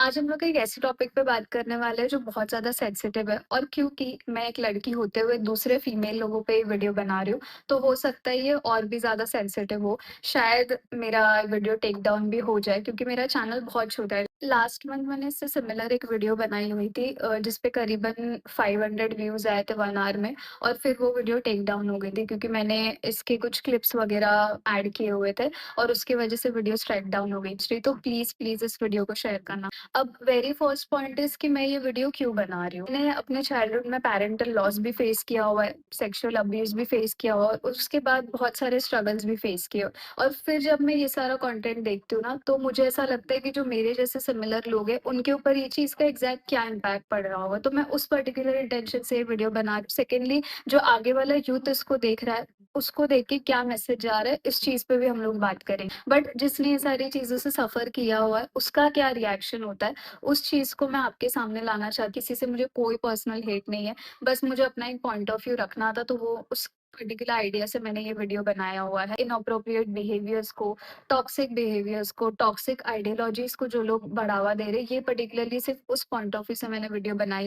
आज हम लोग एक ऐसे टॉपिक पे बात करने वाले हैं जो बहुत ज़्यादा सेंसिटिव है और क्योंकि मैं एक लड़की होते हुए दूसरे फीमेल लोगों पे ये वीडियो बना रही हूँ, तो हो सकता है ये और भी ज़्यादा सेंसिटिव हो। शायद मेरा वीडियो टेक डाउन भी हो जाए क्योंकि मेरा चैनल बहुत छोटा है। लास्ट मंथ मैंने इससे सिमिलर एक वीडियो बनाई हुई थी जिस पे करीबन 500 व्यूज़ आए थे 1 आवर में और फिर वो वीडियो टेक डाउन हो गई थी क्योंकि मैंने इसके कुछ क्लिप्स वगैरह ऐड किए हुए थे और उसकी वजह से वीडियो स्ट्राइक डाउन हो गई थी। तो प्लीज़ इस वीडियो को शेयर करना। अब वेरी फर्स्ट पॉइंट इज़ कि मैं ये वीडियो क्यों बना रही हूँ। मैंने अपने चाइल्डहुड में पैरेंटल लॉस भी फेस किया हुआ है, सेक्सुअल अब्यूज़ भी फेस किया हुआ है और उसके बाद बहुत सारे स्ट्रगल्स भी फेस किए। और फिर जब मैं ये सारा कंटेंट देखती हूँ ना, तो मुझे ऐसा लगता है कि जो मेरे जैसे सिमिलर लोग हैं, उनके ऊपर ये चीज़ का एग्ज़ैक्ट क्या इम्पैक्ट पड़ रहा होगा। तो मैं उस पर्टिकुलर इंटेंशन से ये वीडियो बना रही हूँ। सेकेंडली, जो आगे वाला यूथ इसको देख रहा है, उसको देख के क्या मैसेज जा रहा है, इस चीज़ पे भी हम लोग बात करेंगे। बट जिसने ये सारी चीज़ों से सफ़र किया हुआ है, उसका क्या रिएक्शन होता है, उस चीज़ को मैं आपके सामने लाना चाहती। किसी से मुझे कोई पर्सनल हेट नहीं है, बस मुझे अपना एक पॉइंट ऑफ व्यू रखना था, तो वो उस पर्टिकुलर आइडिया से मैंने ये वीडियो बनाया हुआ है। इनअप्रोप्रिएट बिहेवियर्स को, टॉक्सिक आइडियोलॉजीज़ को जो लोग बढ़ावा दे रहे हैं, ये पर्टिकुलरली सिर्फ़ उस पॉइंट ऑफ व्यू से मैंने वीडियो बनाई।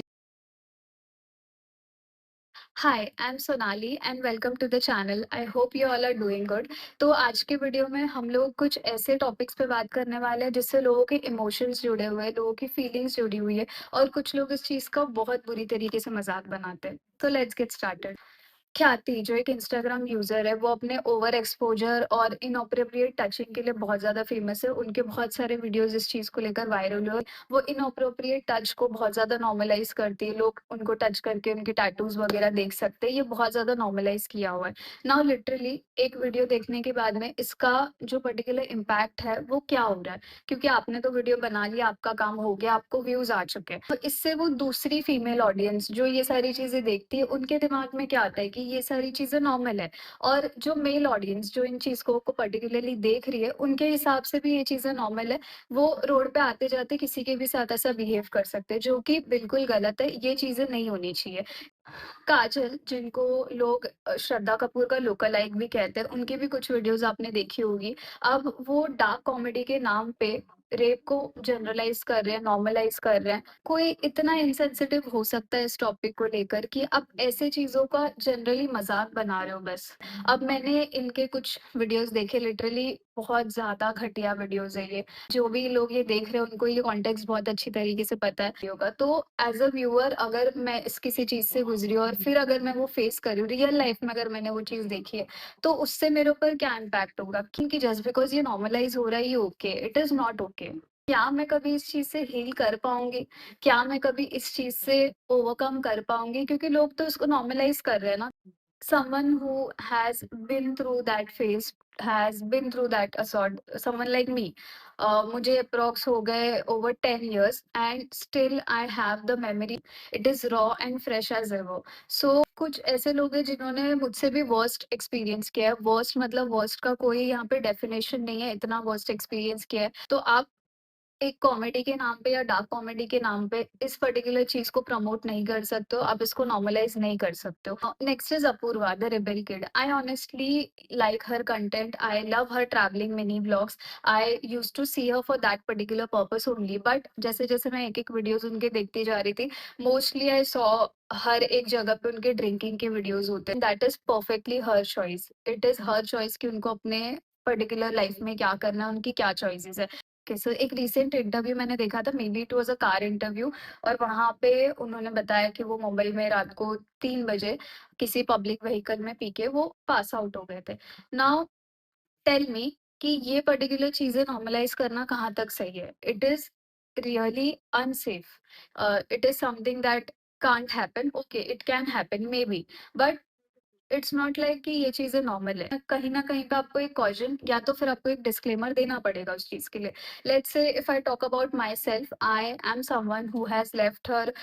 Hi, I am Sonali and welcome to the channel. I hope you all are doing good. तो आज के वीडियो में हम लोग कुछ ऐसे टॉपिक्स पे बात करने वाले हैं जिससे लोगों के इमोशंस जुड़े हुए हैं, लोगों की फीलिंग्स जुड़ी हुई है और कुछ लोग इस चीज़ का बहुत बुरी तरीके से मज़ाक बनाते हैं। तो लेट्स गेट स्टार्टेड। ख्याति जो एक इंस्टाग्राम यूज़र है, वो अपने ओवर एक्सपोज़र और इनअप्रोप्रिएट टचिंग के लिए बहुत ज़्यादा फ़ेमस है। उनके बहुत सारे वीडियोज़ इस चीज़ को लेकर वायरल हुए। वो इनअप्रोप्रिएट टच को बहुत ज़्यादा नॉर्मलाइज़ करती है। लोग उनको टच करके उनके टैटूज़ वग़ैरह देख सकते हैं। ये बहुत ज़्यादा नॉर्मलाइज़ किया हुआ है। नाउ लिटरली एक वीडियो देखने के बाद में इसका जो पर्टिकुलर इम्पैक्ट है, वो क्या हो रहा है? क्योंकि आपने तो वीडियो बना लिया, आपका काम हो गया, आपको व्यूज़ आ चुके हैं। तो इससे वो दूसरी फीमेल ऑडियंस जो ये सारी चीज़ें देखती है, उनके दिमाग में क्या आता है कि ये सारी चीज़ें नॉर्मल है और जो मेल ऑडियंस जो इन चीज़ को पर्टिकुलरली देख रही है, उनके हिसाब से भी ये चीज़ें नॉर्मल है। वो रोड पे आते-जाते किसी के भी साथ ऐसा बिहेव कर सकते हैं, जो कि बिल्कुल गलत है, ये चीज़ें नहीं होनी चाहिए। काजल जिनको लोग श्रद्धा कपूर का लुक अलाइक भी कहते हैं, उनकी भी कुछ वीडियोज़ आपने देखी होगी। अब वो डार्क कॉमेडी के नाम पे रेप को जनरलाइज़ कर रहे हैं, नॉर्मलाइज़ कर रहे हैं। कोई इतना इनसेंसिटिव हो सकता है इस टॉपिक को लेकर कि आप ऐसे चीज़ों का जनरली मज़ाक बना रहे हो बस। अब मैंने इनके कुछ वीडियोज़ देखे, लिटरली बहुत ज़्यादा घटिया वीडियोज़ है ये। जो भी लोग ये देख रहे हैं, उनको ये कॉन्टेक्स्ट बहुत अच्छी तरीके से पता है होगा। तो एज़ अ व्यूअर अगर मैं इस किसी चीज़ से गुज़री हूँ और फिर अगर मैं वो फेस कर रही हूँ, रियल लाइफ़ में अगर मैंने वो चीज़ देखी है, तो उससे मेरे ऊपर क्या इम्पैक्ट होगा? क्योंकि जस्ट बिकॉज़ ये नॉर्मलाइज़ हो रहा है, ये okay, it is not okay. क्या मैं कभी इस चीज़ से हील कर पाऊँगी? क्या मैं कभी इस चीज़ से ओवरकम कर पाऊँगी? क्योंकि लोग तो इसको नॉर्मलाइज़ कर रहे हैं ना। Someone who has been through that phase, has been through that assault, someone like me. मुझे अप्रॉक्स हो गए over 10 years and still I have the memory. It is raw and fresh as ever. So कुछ ऐसे लोग हैं जिन्होंने मुझसे भी वर्स्ट एक्सपीरियंस किया है। वर्स्ट मतलब वर्स्ट का कोई यहाँ पे डेफिनेशन नहीं है, इतना वर्स्ट एक्सपीरियंस किया है। तो आप एक कॉमेडी के नाम पे या डार्क कॉमेडी के नाम पे इस पर्टिकुलर चीज़ को प्रमोट नहीं कर सकते हो, आप इसको नॉर्मलाइज़ नहीं कर सकते हो। Next is Apoorva the rebel kid. I honestly like her content, I love her travelling mini vlogs. I used to see her for that particular purpose only. But जैसे-जैसे मैं एक-एक वीडियोज़ उनके देखती जा रही थी, मोस्टली आई सॉ हर एक जगह पे उनके ड्रिंकिंग के वीडियोज़ होते हैं। That is perfectly her choice. It is her choice कि उनको अपने पर्टिकुलर लाइफ में क्या करना है, उनकी क्या चॉइसेस है। ओके, सो एक रीसेंट इंटरव्यू मैंने देखा था, may be it was a car interview और वहाँ पे उन्होंने बताया कि वो मुंबई में रात को 3 बजे किसी पब्लिक व्हीकल में पी के वो पास आउट हो गए थे। नाउ टेल मी कि ये पर्टिकुलर चीज़ें नॉर्मलाइज़ करना कहाँ तक सही है? It is really unsafe. It is something that can't happen. Okay, it can happen may be, but it's not like कि ये चीज़ें नॉर्मल है। कहीं न कहीं पे आपको एक कॉशन या तो फिर आपको एक डिस्क्लेमर देना पड़ेगा उस चीज़ के लिए। Let's say if I talk about myself, I am someone who has left her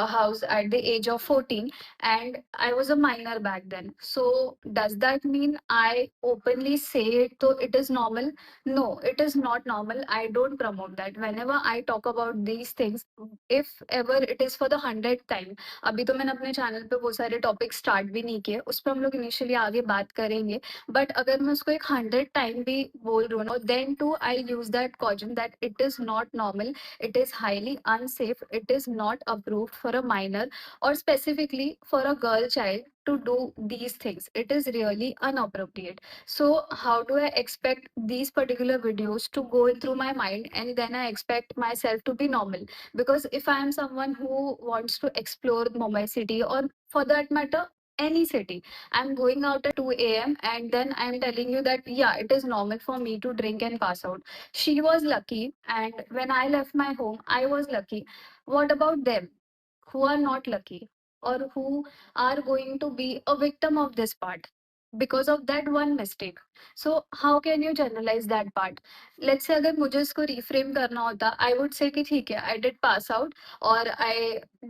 house at the age of 14 and I was a minor back then. So does that mean I openly say it तो it is normal? No, it is not normal. I don't promote that. Whenever I talk about these things, if ever it is for the 100th time, अभी तो मैंने अपने channel पे वो सारे topic start भी नहीं किए, उस उस पे हम लोग इनिशियली आगे बात करेंगे। बट अगर मैं उसको एक 100 टाइम भी बोल रही हूँ ना, then too I use that causing that it is not normal, it is highly unsafe, it is not approved for a minor or specifically for a girl child to do these things. It is really inappropriate. So how do I expect these particular videos to go in through my mind and then I expect myself to be normal? Because if I am someone who wants to explore Mumbai city, or for that matter any city, I'm going out at 2 a.m. and then I'm telling you that yeah, it is normal for me to drink and pass out. She was lucky, and when I left my home, I was lucky. What about them who are not lucky, or who are going to be a victim of this part because of that one mistake? So how can you generalize that part? Let's say अगर मुझे इसको reframe करना होता, I would say कि ठीक है, I did pass out, or I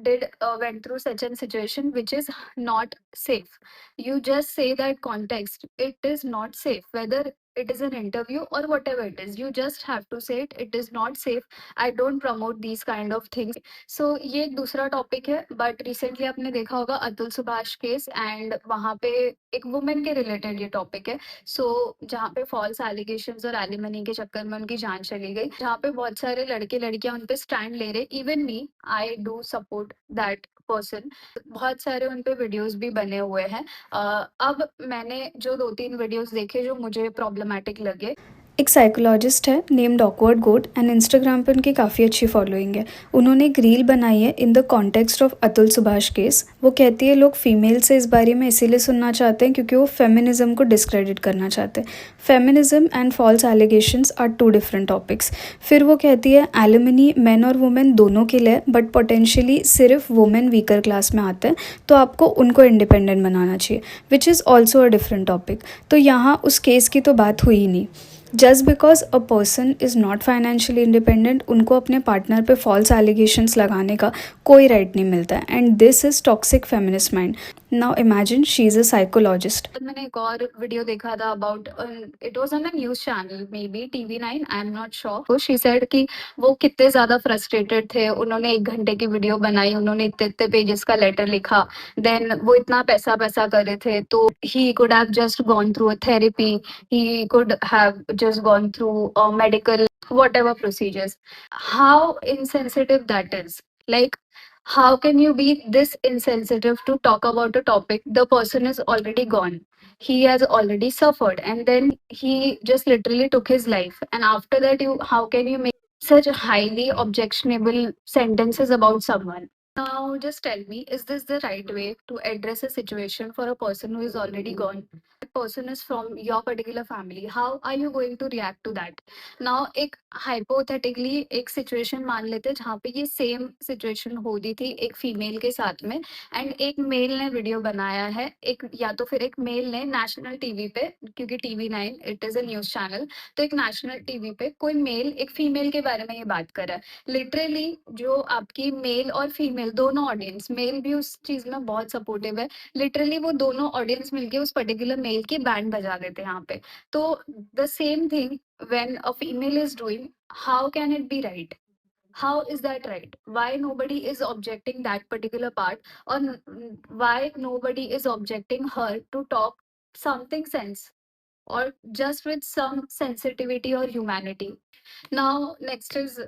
did went through such a situation which is not safe. You just say that context, it is not safe, whether it is an interview or whatever it is, you just have to say it, it is not safe. I don't promote these kind of things. सो ये एक दूसरा topic है, but recently आपने देखा होगा Atul Subhash case, and वहाँ पे एक वुमेन के रिलेटेड ये टॉपिक है। सो जहाँ पे फॉल्स एलिगेशंस और एलिमनी के चक्कर में उनकी जान चली गई, जहाँ पे बहुत सारे लड़के लड़कियां उन पे स्टैंड ले रहे, even me, I do support that person. बहुत सारे उन पे वीडियोस भी बने हुए हैं। अब मैंने जो 2-3 वीडियोस देखे जो मुझे प्रॉब्लमैटिक लगे। एक साइकोलॉजिस्ट है named awkward goat and Instagram पे उनकी काफ़ी अच्छी फॉलोइंग है। उन्होंने एक रील बनाई है in the context of Atul Subhash case. वो कहती है लोग फीमेल से इस बारे में इसीलिए सुनना चाहते हैं क्योंकि वो फेमिनिज्म को डिस्क्रेडिट करना चाहते हैं। Feminism and false allegations are 2 different topics. फिर वो कहती है एलिमनी मेन और वुमेन दोनों के लिए, बट पोटेंशियली सिर्फ वुमेन वीकर क्लास में आते हैं, तो आपको उनको इंडिपेंडेंट बनाना चाहिए, which is also a different topic. तो यहाँ उस केस की तो बात हुई ही नहीं। Just because a person is not financially independent, उनको अपने पार्टनर पे फॉल्स एलिगेशंस लगाने का कोई राइट नहीं मिलता है, and this is toxic feminist mind. Now imagine she is a psychologist. मैंने एक और वीडियो देखा था about, it was on a news channel, may be TV9, I am not sure. तो शी सेड कि वो कितने ज्यादा फ्रस्ट्रेटेड थे, उन्होंने 1 घंटे की वीडियो बनाई, उन्होंने इतने इतने पेजेस का लेटर लिखा, देन वो इतना पैसा पैसा कर रहे थे, तो he could have just gone through a therapy, he could have just gone through medical whatever procedures. How insensitive that is. Like, how can you be this insensitive to talk about a topic? The person is already gone, he has already suffered, and then he just literally took his life, and after that, you how can you make such highly objectionable sentences about someone? Now just tell me, is this the right way to address a situation for a person who is already gone? Person is from your particular family, how are you going to react to that? Now एक hypothetically एक situation मान लेते हैं जहाँ पे ये same situation हो रही थी एक female के साथ में, and एक male ने video बनाया है, एक या तो फिर एक male ने national TV पे, क्योंकि TV9 it is a news channel, तो एक national TV पे कोई male एक female के बारे में ये बात कर रहा है। Literally जो आपकी male और female दोनों audience, male भी उस चीज में बहुत supportive है, लिटरली वो दोनों ऑडियंस मिलके उस पर्टिकुलर मेल की बैंड बजा देते हैं यहाँ पे। तो the same thing when a female is doing, how can it be right? How is that right? Why nobody is objecting that particular part, or why nobody is objecting her to talk something sense, or just with some sensitivity or humanity? Now, next is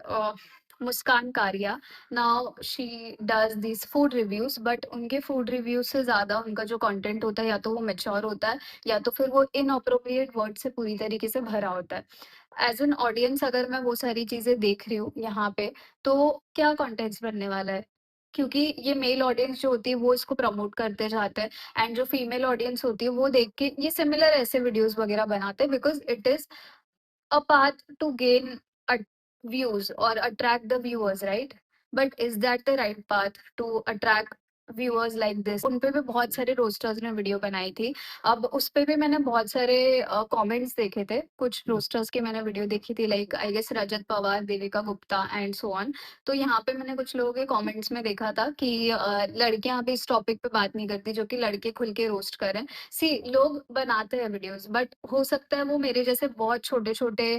Muskan Karia. Now, she does these food reviews, but उनके food reviews से ज़्यादा उनका जो content होता है या तो वो mature होता है या तो फिर वो inappropriate word से पूरी तरीके से भरा होता है। As an audience अगर मैं वो सारी चीज़ें देख रही हूँ यहाँ पे, तो क्या context बनने वाला है? क्योंकि ये मेल ऑडियंस जो होती है वो इसको प्रमोट करते जाते हैं, एंड जो फीमेल ऑडियंस होती है वो देख के ये सिमिलर ऐसे वीडियोस वगैरह बनाते हैं, because it is a path to gain views or attract the viewers, right? But is that the right path to attract viewers like this? उन पे भी बहुत सारे रोस्टर्स ने वीडियो बनाई थी। अब उस पे भी मैंने बहुत सारे कमेंट्स देखे थे, कुछ रोस्टर्स के मैंने वीडियो देखी थी, like I guess Rajat Pawar, Devika Gupta and so on. तो यहाँ पे मैंने कुछ लोगों के कमेंट्स में देखा था कि लड़कियां भी इस टॉपिक पे बात नहीं करती जो कि लड़के खुल के रोस्ट करें। सी लोग बनाते हैं वीडियोस, बट हो सकता है वो मेरे जैसे बहुत छोटे छोटे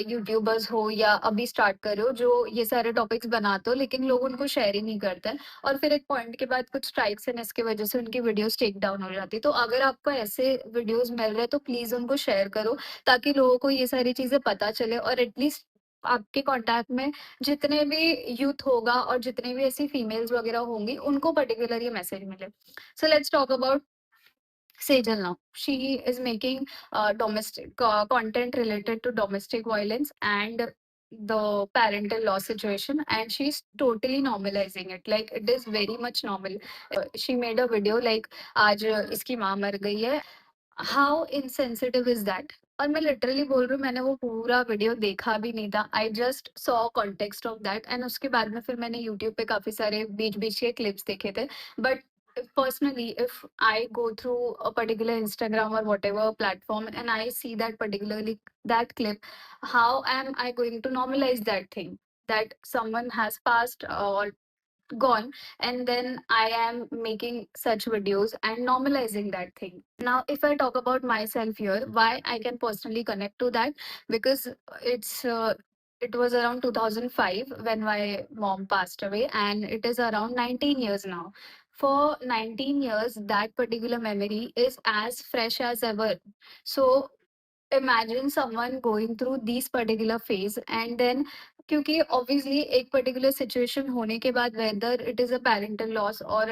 यूट्यूबर्स हो या अभी स्टार्ट कर रहे हो जो ये सारे टॉपिक्स बनाते हो, लेकिन लोग उनको शेयर ही नहीं करते हैं। और फिर एक पॉइंट के बाद बाद कुछ स्ट्राइक्स एंड इसकी वजह से उनकी वीडियोस टेक डाउन हो जाती है। तो अगर आपको ऐसे वीडियोस मिल रहे हैं तो प्लीज उनको शेयर करो, ताकि लोगों को ये सारी चीजें पता चले, और एटलीस्ट आपके कांटेक्ट में जितने भी यूथ होगा और जितने भी ऐसी फीमेल्स वगैरह होंगी उनको पर्टिकुलर ये मैसेज मिले। So let's talk about Sejal now. She is making domestic content related to domestic violence and the parental law situation, and she's totally normalizing it. Like it is very much normal. She made a video like आज इसकी माँ मर गई है, how insensitive is that. और मैं literally बोल रही हूँ, मैंने वो पूरा वीडियो देखा भी नहीं था, I just saw context of that, and उसके बाद में फिर मैंने यूट्यूब पे काफी सारे बीच बीच के क्लिप्स देखे थे। But personally, if I go through a particular Instagram or whatever platform and I see that particularly that clip, how am I going to normalize that thing, that someone has passed or gone, and then I am making such videos and normalizing that thing. Now, if I talk about myself here, why I can personally connect to that, because it was around 2005 when my mom passed away, and it is around 19 years now. For 19 years, that particular memory is as fresh as ever. So imagine someone going through these particular phase, and then क्योंकि obviously एक particular situation होने के बाद, whether it is a parental loss or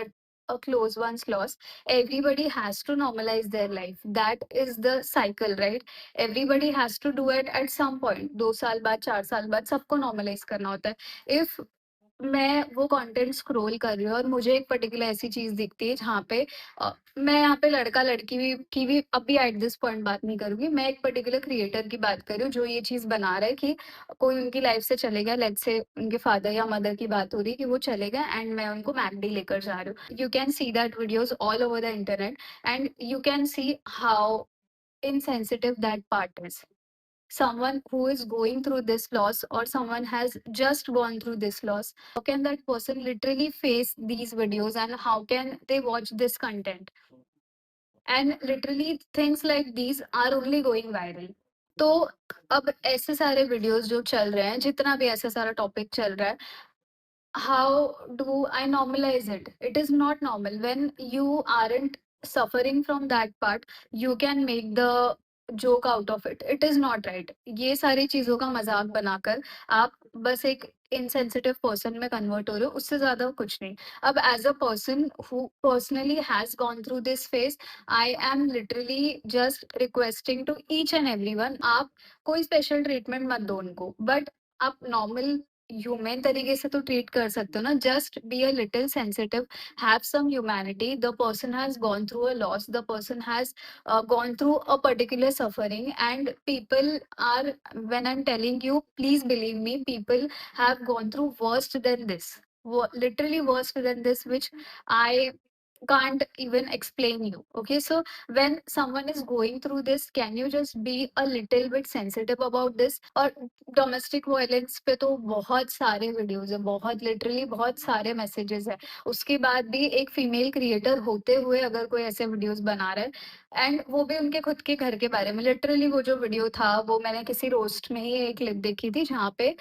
a close one's loss, everybody has to normalize their life. That is the cycle, right? Everybody has to do it at some point. 2 साल बाद, 4 साल बाद सबको normalize करना होता है। If मैं वो कंटेंट स्क्रॉल कर रही हूँ और मुझे एक पर्टिकुलर ऐसी चीज दिखती है जहाँ पे मैं यहाँ पे लड़का लड़की भी की भी अभी एट दिस पॉइंट बात नहीं करूंगी, मैं एक पर्टिकुलर क्रिएटर की बात कर रही हूँ जो ये चीज बना रहा है कि कोई उनकी लाइफ से चले गया, लेट्स से उनके फादर या मदर की बात हो रही है कि वो चले गए एंड मैं उनको मैकडी लेकर जा रही हूँ। You can see that videos all over the internet, and you can see how insensitive that part is. Someone who is going through this loss, or someone has just gone through this loss, how can that person literally face these videos, and how can they watch this content, and literally things like these are only going viral. तो अब ऐसे सारे videos जो चल रहे हैं, जितना भी ऐसा सारा टॉपिक चल रहा है, how do I normalize it? It is not normal. When you aren't suffering from that part, you can make the joke out of it. It is not right. ये सारी चीजों का मजाक बनाकर आप बस एक insensitive person में convert हो रहे हो, उससे ज्यादा कुछ नहीं। अब as a person who personally has gone through this phase, I am literally just requesting to each and everyone, आप कोई special treatment मत दो उनको, but आप normal ह्यूमन तरीके से तो ट्रीट कर सकते हो ना। Just be a little sensitive, have some humanity. The person has gone through a loss, the person has gone through a particular suffering, and people are, when I'm telling you, please believe me, people have gone through worse than this, literally worse than this, which I can't even explain you. Okay, so when someone is going through this, can you just be a little bit sensitive about this? और domestic violence पे तो बहुत सारे videos है, बहुत literally बहुत सारे messages है। उसके बाद भी एक फीमेल क्रिएटर होते हुए अगर कोई ऐसे वीडियोस बना रहा है, एंड वो भी उनके खुद के घर के बारे में, लिटरली वो जो वीडियो था वो मैंने किसी रोस्ट में ही एक क्लिप देखी थी जहाँ पे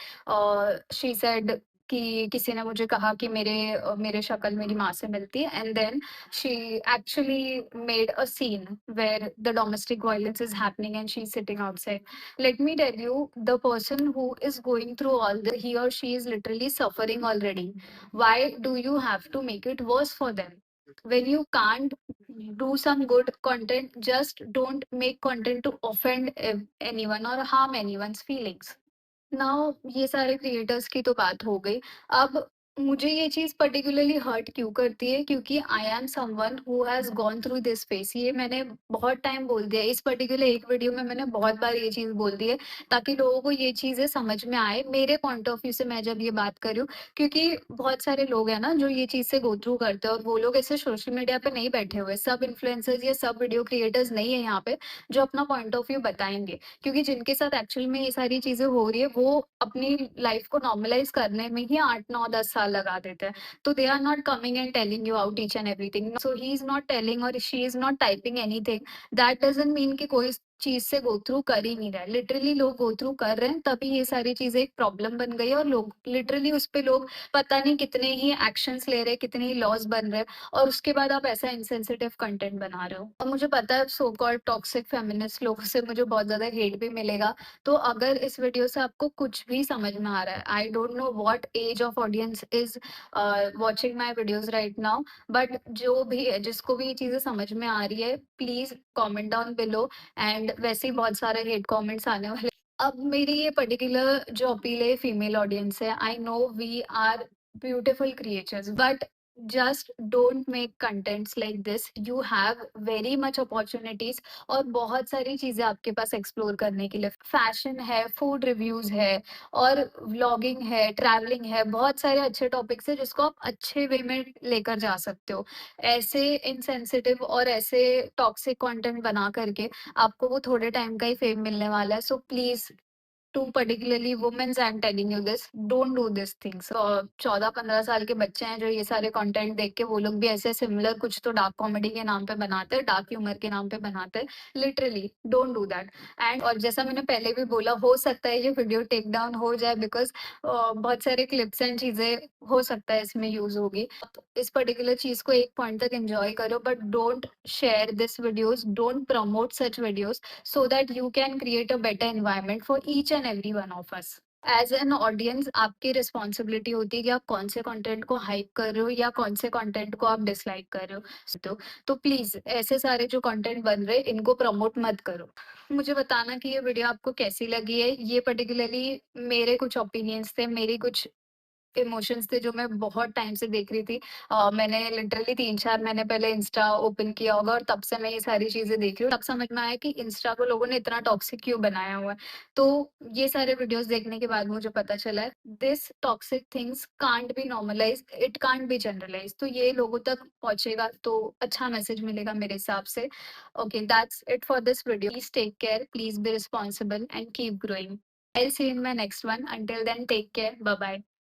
शी सेड कि किसी ने मुझे कहा कि मेरे शक्ल मेरी माँ से मिलती है, and then she actually made a scene where the domestic violence is happening and she's sitting outside. Let me tell you, the person who is going through all this, he or she is literally suffering already. Why do you have to make it worse for them? When you can't do some good content, just don't make content to offend anyone or harm anyone's feelings. Now ये सारे creators की तो बात हो गई। अब मुझे ये चीज़ पर्टिकुलरली हर्ट क्यों करती है, क्योंकि आई am someone who has gone through this face. ये मैंने बहुत टाइम बोल दिया, इस पर्टिकुलर एक वीडियो में मैंने बहुत बार ये चीज़ बोल दी है, ताकि लोगों को ये चीज़ें समझ में आए मेरे पॉइंट ऑफ व्यू से मैं जब ये बात कर रही हूँ। क्योंकि बहुत सारे लोग हैं ना जो ये चीज़ से गो थ्रू करते हैं, और वो लोग ऐसे सोशल मीडिया पे नहीं बैठे हुए, सब इन्फ्लुएंसर्स या सब वीडियो क्रिएटर्स नहीं है यहाँ पे जो अपना पॉइंट ऑफ व्यू बताएंगे। क्योंकि जिनके साथ एक्चुअल में ये सारी चीजें हो रही है, वो अपनी लाइफ को नॉर्मलाइज करने में ही 8 9 10 साल लगा देते हैं। तो they are not coming and telling you out each and everything. So he is not telling और she is not typing anything, that doesn't mean कि कोई चीज से गो थ्रू कर ही नहीं रहा है। लिटरली लोग गो थ्रू कर रहे हैं, तभी ये सारी चीजें एक प्रॉब्लम बन गई है, और लोग लिटरली उस पे लोग पता नहीं कितने ही एक्शंस ले रहे हैं, कितने ही लॉस बन रहे हैं, और उसके बाद आप ऐसा इंसेंसिटिव कंटेंट बना रहे हो। और मुझे पता है सो कॉल्ड टॉक्सिक फेमिनिस्ट लोगों से मुझे बहुत ज्यादा हेट भी मिलेगा। तो अगर इस वीडियो से आपको कुछ भी समझ में आ रहा है, I don't know what age of audience is watching my videos right now, but जो भी है, जिसको भी ये चीजें समझ में आ रही है, please comment down below. And वैसे ही बहुत सारे हेट कमेंट्स आने वाले। अब मेरी ये पर्टिकुलर जो अपील है फीमेल ऑडियंस है, I know we are beautiful creatures, but just don't make contents like this. You have very much opportunities और बहुत सारी चीजें आपके पास एक्सप्लोर करने के लिए। फैशन है, फूड रिव्यूज है, और व्लॉगिंग है, ट्रैवलिंग है, बहुत सारे अच्छे टॉपिक्स है जिसको आप अच्छे वे में लेकर जा सकते हो। ऐसे इनसेंसिटिव और ऐसे टॉक्सिक कंटेंट बना करके आपको वो थोड़े टाइम का ही फेम मिलने वाला है। So please, to particularly womens, I am telling you this, don't do this things. 14-15 साल के बच्चे हैं जो ये सारे कंटेंट देख के वो लोग भी ऐसे सिमिलर कुछ तो डार्क कॉमेडी के नाम पे बनाते हैं, डार्क ह्यूमर के नाम पे बनाते हैं। Literally don't do that. And और जैसा मैंने पहले भी बोला, हो सकता है ये वीडियो टेक डाउन हो जाए, बिकॉज बहुत सारे क्लिप्स एंड चीजें हो सकता है इसमें यूज होगी। आप इस पर्टिकुलर चीज को एक पॉइंट तक एंजॉय करो, but don't share this videos, don't promote such videos, so that you can create a better environment for each and every one of us. As an audience आपकी responsibility होती है कि आप कौन से कंटेंट को हाइप कर रहे हो या कौन से कंटेंट को आप डिसलाइक कर रहे हो। तो प्लीज ऐसे सारे जो कंटेंट बन रहे हैं इनको प्रमोट मत करो। मुझे बताना कि ये वीडियो आपको कैसी लगी है। ये पर्टिकुलरली मेरे कुछ ओपिनियंस थे, मेरी कुछ इमोशंस थे जो मैं बहुत टाइम से देख रही थी। मैंने लिटरली 3-4 महीने पहले इंस्टा ओपन किया होगा, और तब से मैं ये सारी चीजें देख रही हूँ। तब समझ में आया कि इंस्टा को लोगों ने इतना टॉक्सिक क्यों बनाया हुआ है। तो ये सारे वीडियोस देखने के बाद मुझे पता चला है, this toxic things can't be normalise, it can't be generalise. तो ये लोगों तक पहुंचेगा तो अच्छा मैसेज मिलेगा मेरे हिसाब से। Okay, that's it for this video. Please take care, please be responsible and keep growing. I'll see you in my next one. Until then, take care. Bye bye.